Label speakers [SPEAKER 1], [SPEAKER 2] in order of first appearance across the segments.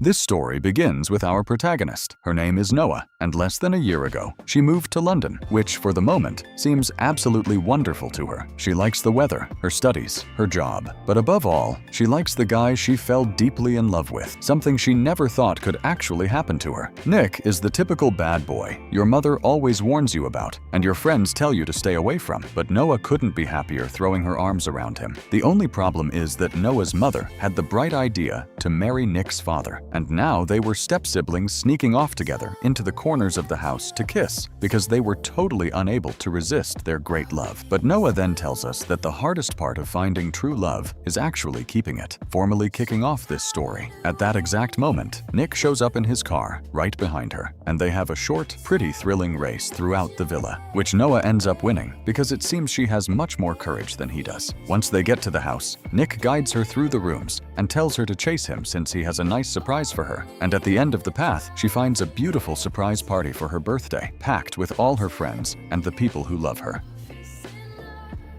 [SPEAKER 1] This story begins with our protagonist. Her name is Noah, and less than a year ago, she moved to London, which, for the moment, seems absolutely wonderful to her. She likes the weather, her studies, her job, but above all, she likes the guy she fell deeply in love with, something she never thought could actually happen to her. Nick is the typical bad boy your mother always warns you about, and your friends tell you to stay away from, but Noah couldn't be happier throwing her arms around him. The only problem is that Noah's mother had the bright idea to marry Nick's father, and now they were step-siblings sneaking off together into the corners of the house to kiss because they were totally unable to resist their great love. But Noah then tells us that the hardest part of finding true love is actually keeping it, formally kicking off this story. At that exact moment, Nick shows up in his car right behind her, and they have a short, pretty thrilling race throughout the villa, which Noah ends up winning because it seems she has much more courage than he does. Once they get to the house, Nick guides her through the rooms and tells her to chase him since he has a nice surprise for her. And at the end of the path, she finds a beautiful surprise party for her birthday, packed with all her friends and the people who love her.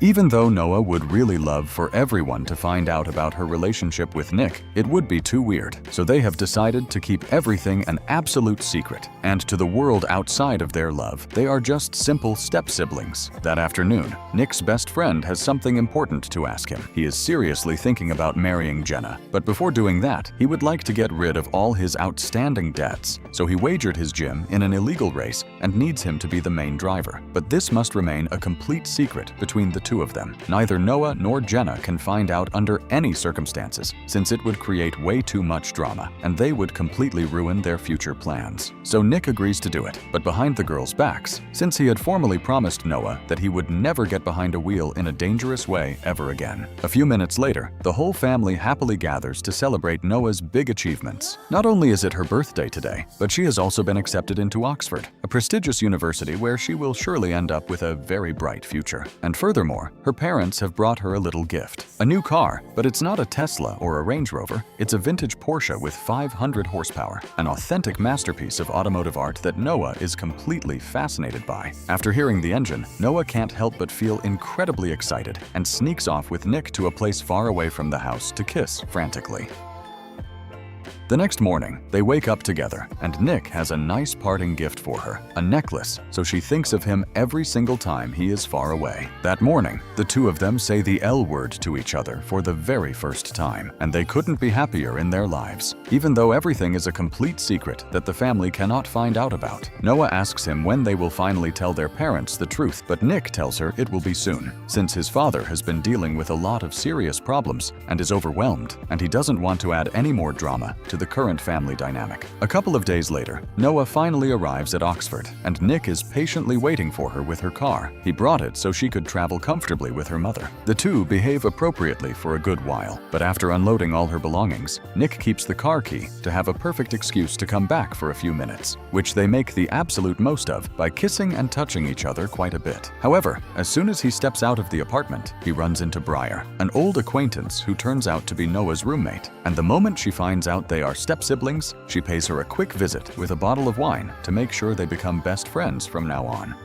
[SPEAKER 1] Even though Noah would really love for everyone to find out about her relationship with Nick, it would be too weird, so they have decided to keep everything an absolute secret. And to the world outside of their love, they are just simple step-siblings. That afternoon, Nick's best friend has something important to ask him. He is seriously thinking about marrying Jenna, but before doing that, he would like to get rid of all his outstanding debts, so he wagered his gym in an illegal race and needs him to be the main driver. But this must remain a complete secret between the two of them. Neither Noah nor Jenna can find out under any circumstances, since it would create way too much drama, and they would completely ruin their future plans. So Nick agrees to do it, but behind the girls' backs, since he had formally promised Noah that he would never get behind a wheel in a dangerous way ever again. A few minutes later, the whole family happily gathers to celebrate Noah's big achievements. Not only is it her birthday today, but she has also been accepted into Oxford, a prestigious university where she will surely end up with a very bright future. And furthermore, her parents have brought her a little gift. A new car, but it's not a Tesla or a Range Rover. It's a vintage Porsche with 500 horsepower, an authentic masterpiece of automotive art that Noah is completely fascinated by. After hearing the engine, Noah can't help but feel incredibly excited and sneaks off with Nick to a place far away from the house to kiss frantically. The next morning, they wake up together, and Nick has a nice parting gift for her, a necklace, so she thinks of him every single time he is far away. That morning, the two of them say the L word to each other for the very first time, and they couldn't be happier in their lives. Even though everything is a complete secret that the family cannot find out about, Noah asks him when they will finally tell their parents the truth, but Nick tells her it will be soon, since his father has been dealing with a lot of serious problems and is overwhelmed, and he doesn't want to add any more drama to the current family dynamic. A couple of days later, Noah finally arrives at Oxford, and Nick is patiently waiting for her with her car. He brought it so she could travel comfortably with her mother. The two behave appropriately for a good while, but after unloading all her belongings, Nick keeps the car key to have a perfect excuse to come back for a few minutes, which they make the absolute most of by kissing and touching each other quite a bit. However, as soon as he steps out of the apartment, he runs into Briar, an old acquaintance who turns out to be Noah's roommate, and the moment she finds out they are step-siblings, she pays her a quick visit with a bottle of wine to make sure they become best friends from now on.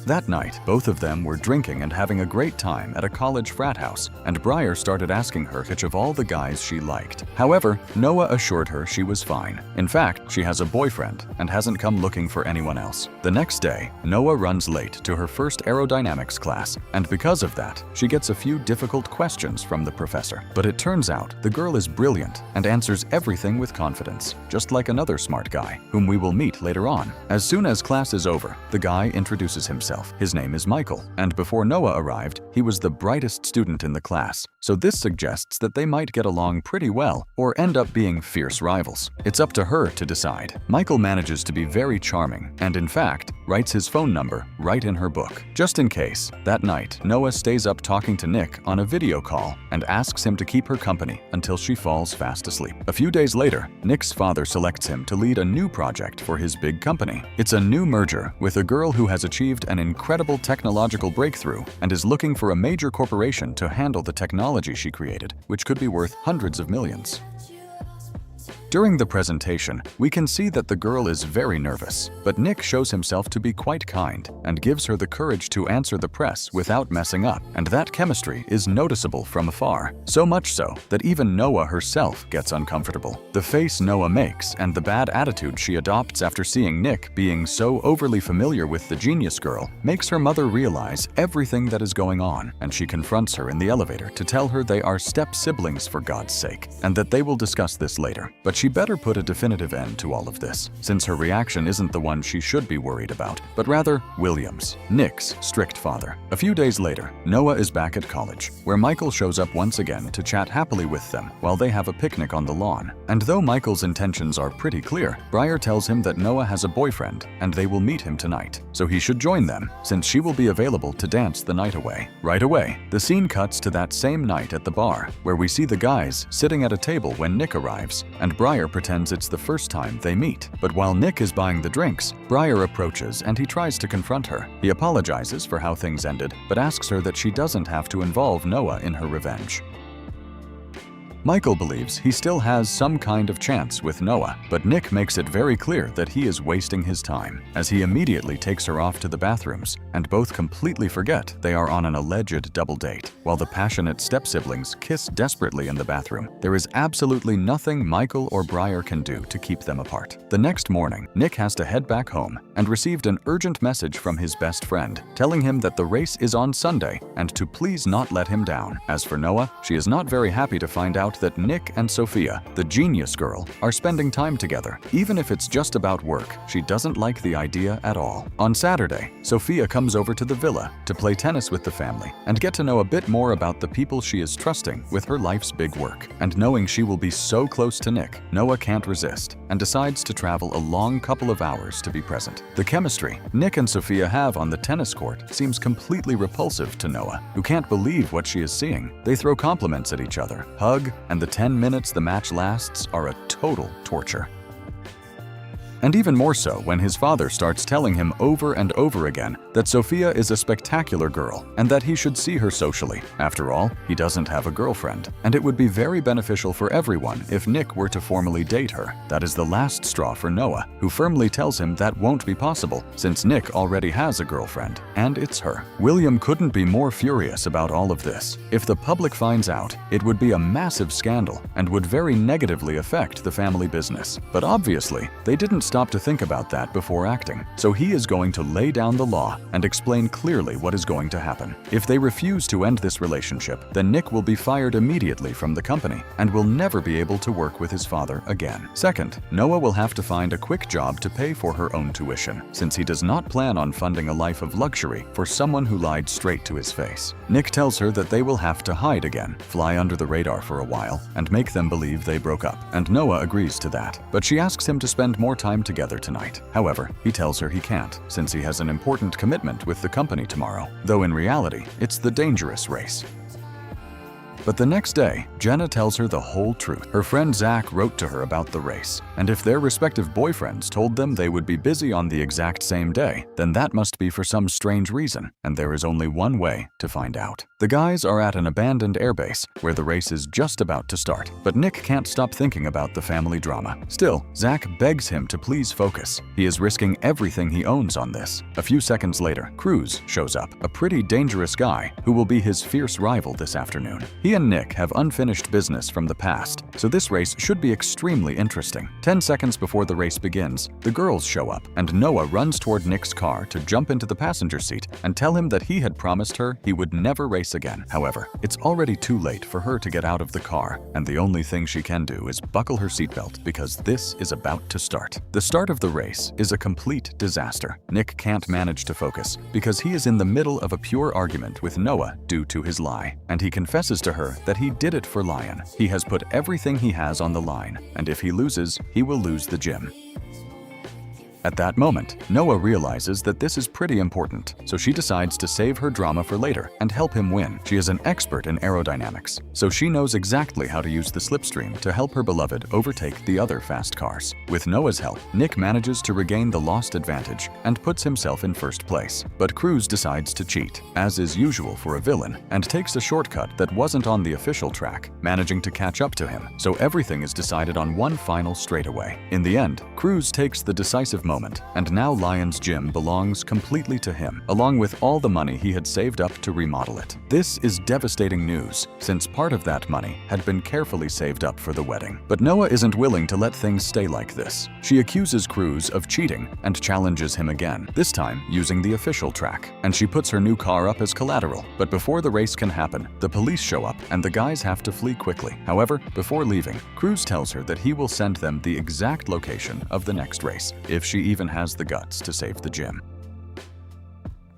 [SPEAKER 1] That night, both of them were drinking and having a great time at a college frat house, and Briar started asking her which of all the guys she liked. However, Noah assured her she was fine. In fact, she has a boyfriend and hasn't come looking for anyone else. The next day, Noah runs late to her first aerodynamics class, and because of that, she gets a few difficult questions from the professor. But it turns out the girl is brilliant and answers everything with confidence, just like another smart guy, whom we will meet later on. As soon as class is over, the guy introduces himself. His name is Michael, and before Noah arrived, he was the brightest student in the class, so this suggests that they might get along pretty well or end up being fierce rivals. It's up to her to decide. Michael manages to be very charming and, in fact, writes his phone number right in her book. Just in case, that night, Noah stays up talking to Nick on a video call and asks him to keep her company until she falls fast asleep. A few days later, Nick's father selects him to lead a new project for his big company. It's a new merger with a girl who has achieved an incredible technological breakthrough and is looking for a major corporation to handle the technology she created, which could be worth hundreds of millions. During the presentation, we can see that the girl is very nervous, but Nick shows himself to be quite kind and gives her the courage to answer the press without messing up, and that chemistry is noticeable from afar. So much so that even Noah herself gets uncomfortable. The face Noah makes and the bad attitude she adopts after seeing Nick being so overly familiar with the genius girl makes her mother realize everything that is going on, and she confronts her in the elevator to tell her they are step-siblings for God's sake, and that they will discuss this later. But she better put a definitive end to all of this, since her reaction isn't the one she should be worried about, but rather William's, Nick's strict father. A few days later, Noah is back at college, where Michael shows up once again to chat happily with them while they have a picnic on the lawn. And though Michael's intentions are pretty clear, Briar tells him that Noah has a boyfriend and they will meet him tonight, so he should join them, since she will be available to dance the night away. Right away, the scene cuts to that same night at the bar, where we see the guys sitting at a table when Nick arrives, and Briar pretends it's the first time they meet. But while Nick is buying the drinks, Briar approaches and he tries to confront her. He apologizes for how things ended, but asks her that she doesn't have to involve Noah in her revenge. Michael believes he still has some kind of chance with Noah, but Nick makes it very clear that he is wasting his time, as he immediately takes her off to the bathrooms, and both completely forget they are on an alleged double date. While the passionate step-siblings kiss desperately in the bathroom, there is absolutely nothing Michael or Briar can do to keep them apart. The next morning, Nick has to head back home and received an urgent message from his best friend, telling him that the race is on Sunday and to please not let him down. As for Noah, she is not very happy to find out that Nick and Sophia, the genius girl, are spending time together. Even if it's just about work, she doesn't like the idea at all. On Saturday, Sophia comes over to the villa to play tennis with the family and get to know a bit more about the people she is trusting with her life's big work. And knowing she will be so close to Nick, Noah can't resist and decides to travel a long couple of hours to be present. The chemistry Nick and Sophia have on the tennis court seems completely repulsive to Noah, who can't believe what she is seeing. They throw compliments at each other, hug, and the 10 minutes the match lasts are a total torture. And even more so when his father starts telling him over and over again that Sophia is a spectacular girl and that he should see her socially. After all, he doesn't have a girlfriend, and it would be very beneficial for everyone if Nick were to formally date her. That is the last straw for Noah, who firmly tells him that won't be possible since Nick already has a girlfriend, and it's her. William couldn't be more furious about all of this. If the public finds out, it would be a massive scandal and would very negatively affect the family business. But obviously, they didn't stop to think about that before acting, so he is going to lay down the law and explain clearly what is going to happen. If they refuse to end this relationship, then Nick will be fired immediately from the company and will never be able to work with his father again. Second, Noah will have to find a quick job to pay for her own tuition, since he does not plan on funding a life of luxury for someone who lied straight to his face. Nick tells her that they will have to hide again, fly under the radar for a while, and make them believe they broke up, and Noah agrees to that. But she asks him to spend more time together tonight. However, he tells her he can't, since he has an important commitment with the company tomorrow, though in reality, it's the dangerous race. But the next day, Jenna tells her the whole truth. Her friend Zach wrote to her about the race, and if their respective boyfriends told them they would be busy on the exact same day, then that must be for some strange reason, and there is only one way to find out. The guys are at an abandoned airbase where the race is just about to start, but Nick can't stop thinking about the family drama. Still, Zach begs him to please focus. He is risking everything he owns on this. A few seconds later, Cruz shows up, a pretty dangerous guy who will be his fierce rival this afternoon. He and Nick have unfinished business from the past, so this race should be extremely interesting. 10 seconds before the race begins, the girls show up, and Noah runs toward Nick's car to jump into the passenger seat and tell him that he had promised her he would never race again. However, it's already too late for her to get out of the car, and the only thing she can do is buckle her seatbelt because this is about to start. The start of the race is a complete disaster. Nick can't manage to focus because he is in the middle of a pure argument with Noah due to his lie, and he confesses to her that he did it for Lion. He has put everything he has on the line, and if he loses, he will lose the gym. At that moment, Noah realizes that this is pretty important, so she decides to save her drama for later and help him win. She is an expert in aerodynamics, so she knows exactly how to use the slipstream to help her beloved overtake the other fast cars. With Noah's help, Nick manages to regain the lost advantage and puts himself in first place. But Cruz decides to cheat, as is usual for a villain, and takes a shortcut that wasn't on the official track, managing to catch up to him, so everything is decided on one final straightaway. In the end, Cruz takes the decisive moment, and now Lion's gym belongs completely to him, along with all the money he had saved up to remodel it. This is devastating news, since part of that money had been carefully saved up for the wedding. But Noah isn't willing to let things stay like this. She accuses Cruz of cheating and challenges him again, this time using the official track, and she puts her new car up as collateral. But before the race can happen, the police show up and the guys have to flee quickly. However, before leaving, Cruz tells her that he will send them the exact location of the next race, if she even has the guts to save the gym.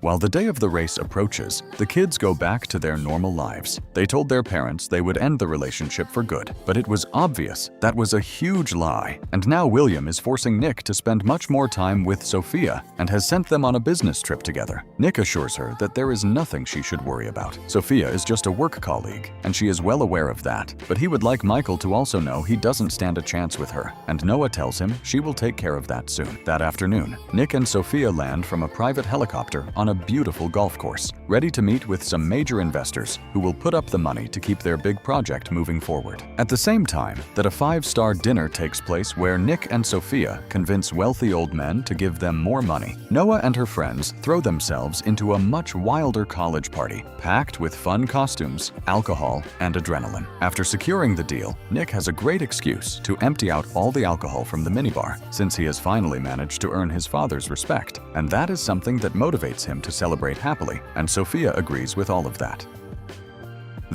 [SPEAKER 1] While the day of the race approaches, the kids go back to their normal lives. They told their parents they would end the relationship for good, but it was obvious that was a huge lie. And now William is forcing Nick to spend much more time with Sophia and has sent them on a business trip together. Nick assures her that there is nothing she should worry about. Sophia is just a work colleague, and she is well aware of that. But he would like Michael to also know he doesn't stand a chance with her, and Noah tells him she will take care of that soon. That afternoon, Nick and Sophia land from a private helicopter on a beautiful golf course, ready to meet with some major investors who will put up the money to keep their big project moving forward. At the same time that a 5-star dinner takes place where Nick and Sophia convince wealthy old men to give them more money, Noah and her friends throw themselves into a much wilder college party, packed with fun costumes, alcohol, and adrenaline. After securing the deal, Nick has a great excuse to empty out all the alcohol from the minibar, since he has finally managed to earn his father's respect, and that is something that motivates him to celebrate happily, and Sophia agrees with all of that.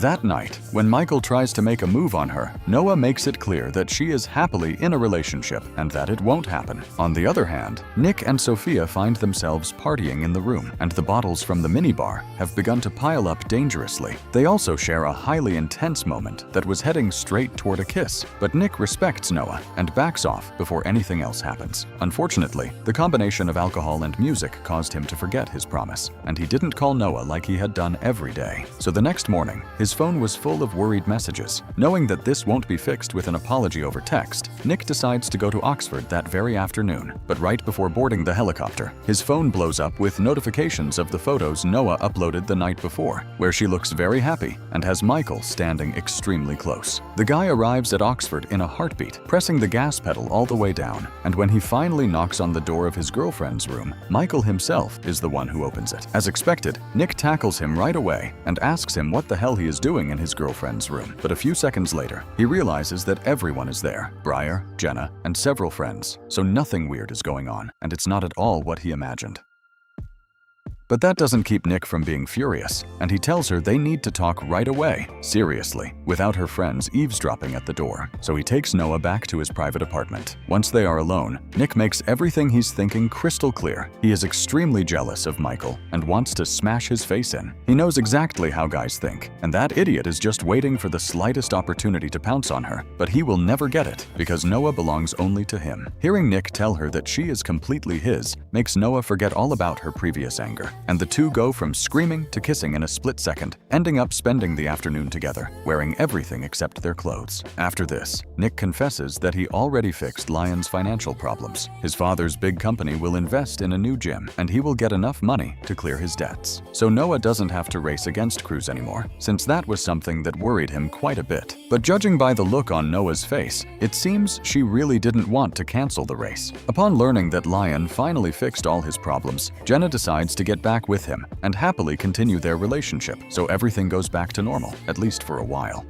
[SPEAKER 1] That night, when Michael tries to make a move on her, Noah makes it clear that she is happily in a relationship and that it won't happen. On the other hand, Nick and Sophia find themselves partying in the room, and the bottles from the minibar have begun to pile up dangerously. They also share a highly intense moment that was heading straight toward a kiss, but Nick respects Noah and backs off before anything else happens. Unfortunately, the combination of alcohol and music caused him to forget his promise, and he didn't call Noah like he had done every day. So the next morning, his phone was full of worried messages. Knowing that this won't be fixed with an apology over text, Nick decides to go to Oxford that very afternoon. But right before boarding the helicopter, his phone blows up with notifications of the photos Noah uploaded the night before, where she looks very happy and has Michael standing extremely close. The guy arrives at Oxford in a heartbeat, pressing the gas pedal all the way down, and when he finally knocks on the door of his girlfriend's room, Michael himself is the one who opens it. As expected, Nick tackles him right away and asks him what the hell he is doing in his girlfriend's room. But a few seconds later, he realizes that everyone is there: Briar, Jenna, and several friends. So nothing weird is going on, and it's not at all what he imagined. But that doesn't keep Nick from being furious, and he tells her they need to talk right away, seriously, without her friends eavesdropping at the door. So he takes Noah back to his private apartment. Once they are alone, Nick makes everything he's thinking crystal clear. He is extremely jealous of Michael and wants to smash his face in. He knows exactly how guys think, and that idiot is just waiting for the slightest opportunity to pounce on her, but he will never get it because Noah belongs only to him. Hearing Nick tell her that she is completely his makes Noah forget all about her previous anger, and the two go from screaming to kissing in a split second, ending up spending the afternoon together, wearing everything except their clothes. After this, Nick confesses that he already fixed Lion's financial problems. His father's big company will invest in a new gym, and he will get enough money to clear his debts. So Noah doesn't have to race against Cruz anymore, since that was something that worried him quite a bit. But judging by the look on Noah's face, it seems she really didn't want to cancel the race. Upon learning that Lion finally fixed all his problems, Jenna decides to get back with him and happily continue their relationship, so everything goes back to normal, at least for a while.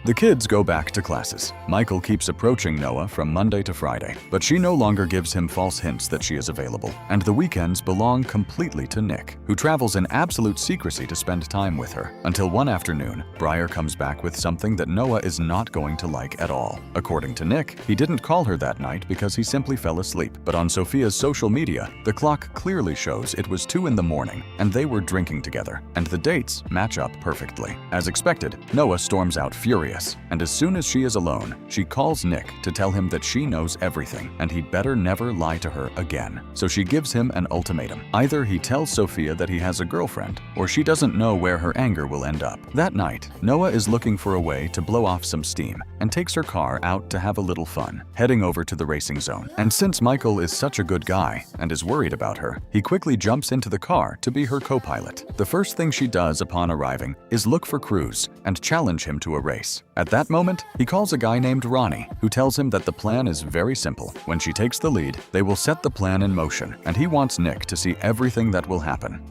[SPEAKER 1] The kids go back to classes. Michael keeps approaching Noah from Monday to Friday, but she no longer gives him false hints that she is available, and the weekends belong completely to Nick, who travels in absolute secrecy to spend time with her, until one afternoon, Briar comes back with something that Noah is not going to like at all. According to Nick, he didn't call her that night because he simply fell asleep, but on Sophia's social media, the clock clearly shows it was 2 in the morning, and they were drinking together, and the dates match up perfectly. As expected, Noah storms out furious, furious, and as soon as she is alone, she calls Nick to tell him that she knows everything and he'd better never lie to her again. So she gives him an ultimatum. Either he tells Sophia that he has a girlfriend, or she doesn't know where her anger will end up. That night, Noah is looking for a way to blow off some steam and takes her car out to have a little fun, heading over to the racing zone. And since Michael is such a good guy and is worried about her, he quickly jumps into the car to be her co-pilot. The first thing she does upon arriving is look for Cruz and challenge him to a race. At that moment, he calls a guy named Ronnie, who tells him that the plan is very simple. When she takes the lead, they will set the plan in motion, and he wants Nick to see everything that will happen.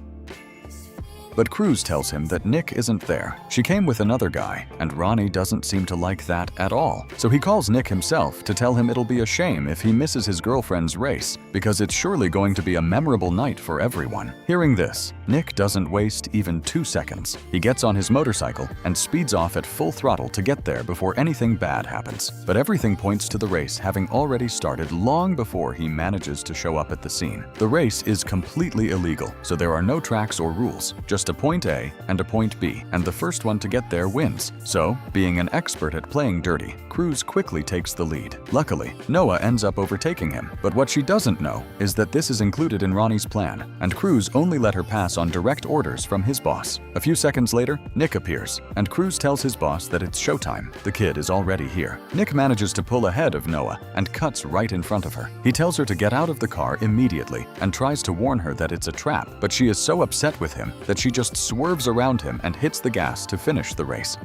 [SPEAKER 1] But Cruz tells him that Nick isn't there. She came with another guy, and Ronnie doesn't seem to like that at all. So he calls Nick himself to tell him it'll be a shame if he misses his girlfriend's race, because it's surely going to be a memorable night for everyone. Hearing this, Nick doesn't waste even 2 seconds. He gets on his motorcycle and speeds off at full throttle to get there before anything bad happens. But everything points to the race having already started long before he manages to show up at the scene. The race is completely illegal, so there are no tracks or rules, just a point A and a point B, and the first one to get there wins. So, being an expert at playing dirty, Cruz quickly takes the lead. Luckily, Noah ends up overtaking him, but what she doesn't know is that this is included in Ronnie's plan, and Cruz only let her pass on direct orders from his boss. A few seconds later, Nick appears, and Cruz tells his boss that it's showtime. The kid is already here. Nick manages to pull ahead of Noah and cuts right in front of her. He tells her to get out of the car immediately and tries to warn her that it's a trap, but she is so upset with him that she just swerves around him and hits the gas to finish the race.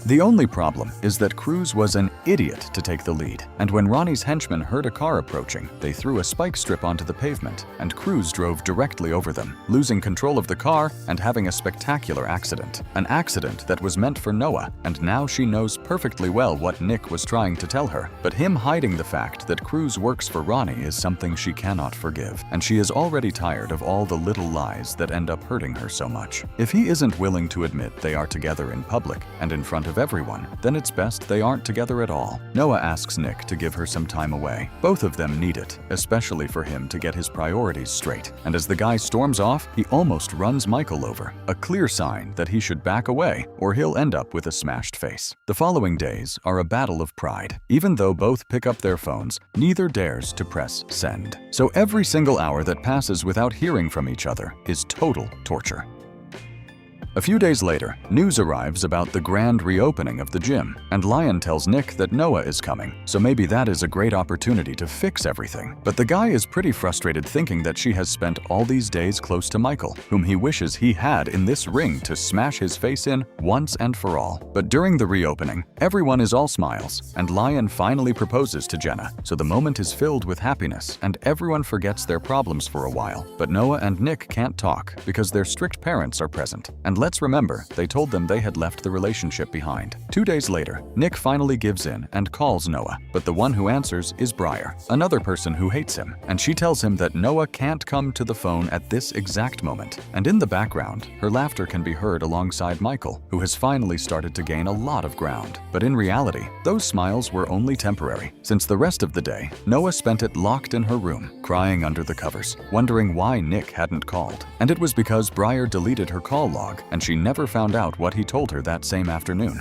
[SPEAKER 1] The only problem is that Cruz was an idiot to take the lead, and when Ronnie's henchmen heard a car approaching, they threw a spike strip onto the pavement, and Cruz drove directly over them, losing control of the car and having a spectacular accident. An accident that was meant for Noah, and now she knows perfectly well what Nick was trying to tell her. But him hiding the fact that Cruz works for Ronnie is something she cannot forgive, and she is already tired of all the little lies that end up hurting her so much. If he isn't willing to admit they are together in public and in front of everyone, then it's best they aren't together at all. Noah asks Nick to give her some time away. Both of them need it, especially for him to get his priorities straight. And as the guy storms off, he almost runs Michael over, a clear sign that he should back away or he'll end up with a smashed face. The following days are a battle of pride. Even though both pick up their phones, neither dares to press send. So every single hour that passes without hearing from each other is total torture. A few days later, news arrives about the grand reopening of the gym, and Lion tells Nick that Noah is coming, so maybe that is a great opportunity to fix everything. But the guy is pretty frustrated thinking that she has spent all these days close to Michael, whom he wishes he had in this ring to smash his face in once and for all. But during the reopening, everyone is all smiles, and Lion finally proposes to Jenna, so the moment is filled with happiness, and everyone forgets their problems for a while. But Noah and Nick can't talk because their strict parents are present, and let's remember, they told them they had left the relationship behind. 2 days later, Nick finally gives in and calls Noah, but the one who answers is Briar, another person who hates him, and she tells him that Noah can't come to the phone at this exact moment. And in the background, her laughter can be heard alongside Michael, who has finally started to gain a lot of ground. But in reality, those smiles were only temporary, since the rest of the day, Noah spent it locked in her room, crying under the covers, wondering why Nick hadn't called. And it was because Briar deleted her call log, and she never found out what he told her that same afternoon.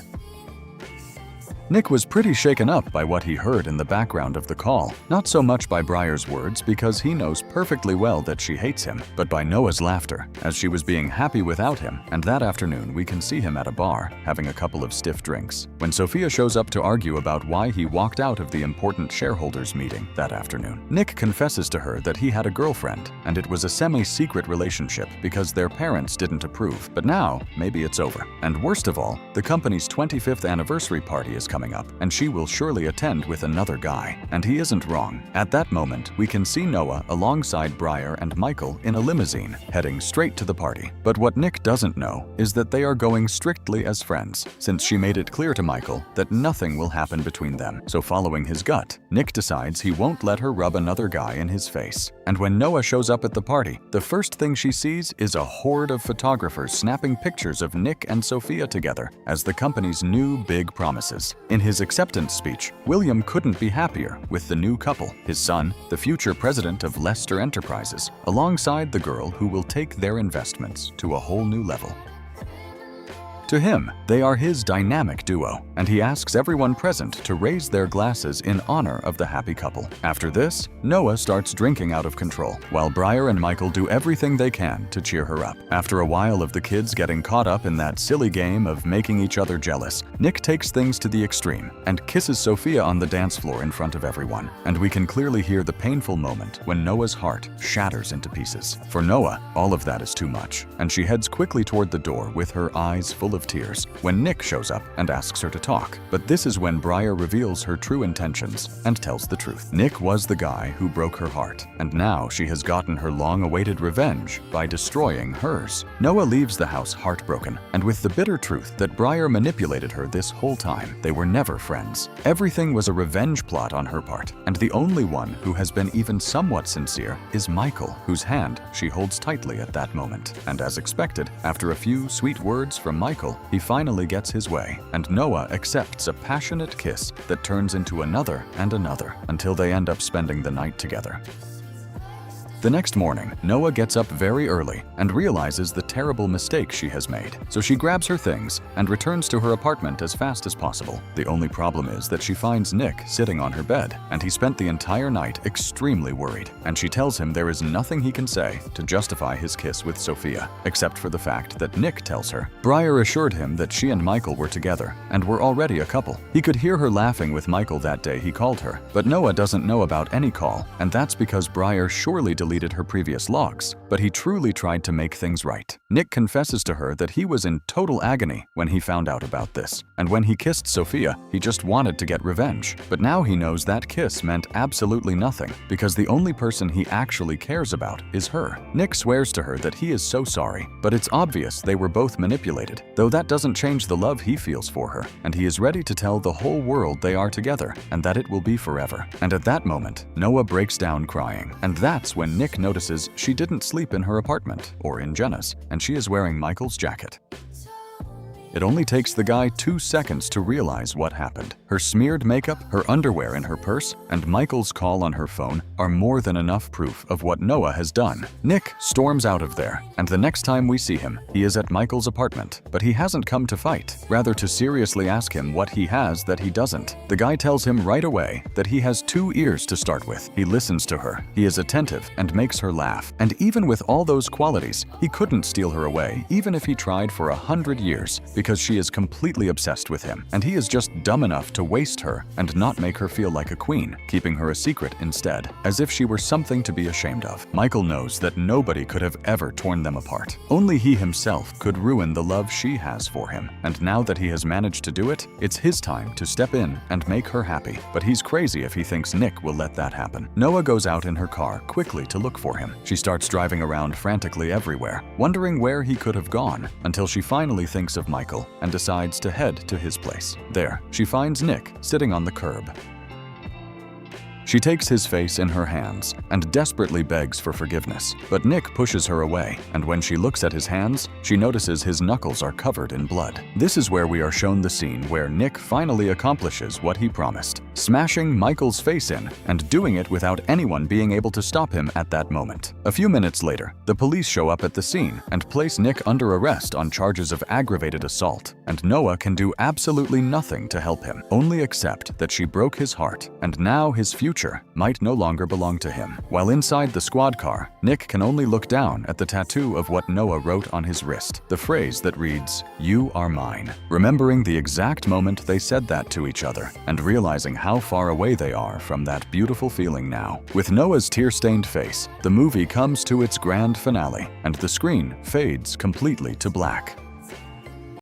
[SPEAKER 1] Nick was pretty shaken up by what he heard in the background of the call, not so much by Briar's words because he knows perfectly well that she hates him, but by Noah's laughter, as she was being happy without him, and that afternoon we can see him at a bar, having a couple of stiff drinks. When Sophia shows up to argue about why he walked out of the important shareholders meeting that afternoon, Nick confesses to her that he had a girlfriend, and it was a semi-secret relationship because their parents didn't approve, but now maybe it's over. And worst of all, the company's 25th anniversary party is coming up, and she will surely attend with another guy. And he isn't wrong. At that moment, we can see Noah alongside Briar and Michael in a limousine, heading straight to the party. But what Nick doesn't know is that they are going strictly as friends, since she made it clear to Michael that nothing will happen between them. So following his gut, Nick decides he won't let her rub another guy in his face. And when Noah shows up at the party, the first thing she sees is a horde of photographers snapping pictures of Nick and Sophia together as the company's new big promises. In his acceptance speech, William couldn't be happier with the new couple, his son, the future president of Lester Enterprises, alongside the girl who will take their investments to a whole new level. To him, they are his dynamic duo, and he asks everyone present to raise their glasses in honor of the happy couple. After this, Noah starts drinking out of control, while Briar and Michael do everything they can to cheer her up. After a while of the kids getting caught up in that silly game of making each other jealous, Nick takes things to the extreme and kisses Sophia on the dance floor in front of everyone, and we can clearly hear the painful moment when Noah's heart shatters into pieces. For Noah, all of that is too much, and she heads quickly toward the door with her eyes full of tears when Nick shows up and asks her to talk. But this is when Briar reveals her true intentions and tells the truth. Nick was the guy who broke her heart, and now she has gotten her long-awaited revenge by destroying hers. Noah leaves the house heartbroken, and with the bitter truth that Briar manipulated her this whole time. They were never friends. Everything was a revenge plot on her part, and the only one who has been even somewhat sincere is Michael, whose hand she holds tightly at that moment. And as expected, after a few sweet words from Michael, he finally gets his way, and Noah accepts a passionate kiss that turns into another and another, until they end up spending the night together. The next morning, Noah gets up very early and realizes the terrible mistake she has made. So she grabs her things and returns to her apartment as fast as possible. The only problem is that she finds Nick sitting on her bed, and he spent the entire night extremely worried. And she tells him there is nothing he can say to justify his kiss with Sophia, except for the fact that Nick tells her. Briar assured him that she and Michael were together and were already a couple. He could hear her laughing with Michael that day he called her, but Noah doesn't know about any call, and that's because Briar surely deleted her previous logs, but he truly tried to make things right. Nick confesses to her that he was in total agony when he found out about this, and when he kissed Sophia, he just wanted to get revenge. But now he knows that kiss meant absolutely nothing, because the only person he actually cares about is her. Nick swears to her that he is so sorry, but it's obvious they were both manipulated, though that doesn't change the love he feels for her, and he is ready to tell the whole world they are together, and that it will be forever. And at that moment, Noah breaks down crying, and that's when Nick notices she didn't sleep in her apartment, or in Jenna's, and she is wearing Michael's jacket. It only takes the guy 2 seconds to realize what happened. Her smeared makeup, her underwear in her purse, and Michael's call on her phone are more than enough proof of what Noah has done. Nick storms out of there, and the next time we see him, he is at Michael's apartment. But he hasn't come to fight, rather to seriously ask him what he has that he doesn't. The guy tells him right away that he has 2 ears to start with. He listens to her, he is attentive, and makes her laugh. And even with all those qualities, he couldn't steal her away, even if he tried for 100 years. Because she is completely obsessed with him, and he is just dumb enough to waste her and not make her feel like a queen, keeping her a secret instead, as if she were something to be ashamed of. Michael knows that nobody could have ever torn them apart. Only he himself could ruin the love she has for him, and now that he has managed to do it, it's his time to step in and make her happy. But he's crazy if he thinks Nick will let that happen. Noah goes out in her car quickly to look for him. She starts driving around frantically everywhere, wondering where he could have gone, until she finally thinks of Michael and decides to head to his place. There, she finds Nick sitting on the curb. She takes his face in her hands and desperately begs for forgiveness, but Nick pushes her away, and when she looks at his hands, she notices his knuckles are covered in blood. This is where we are shown the scene where Nick finally accomplishes what he promised, smashing Michael's face in and doing it without anyone being able to stop him at that moment. A few minutes later, the police show up at the scene and place Nick under arrest on charges of aggravated assault, and Noah can do absolutely nothing to help him, only accept that she broke his heart, and now his future might no longer belong to him. While inside the squad car, Nick can only look down at the tattoo of what Noah wrote on his wrist, the phrase that reads, "You are mine." Remembering the exact moment they said that to each other, and realizing how far away they are from that beautiful feeling now. With Noah's tear-stained face, the movie comes to its grand finale, and the screen fades completely to black.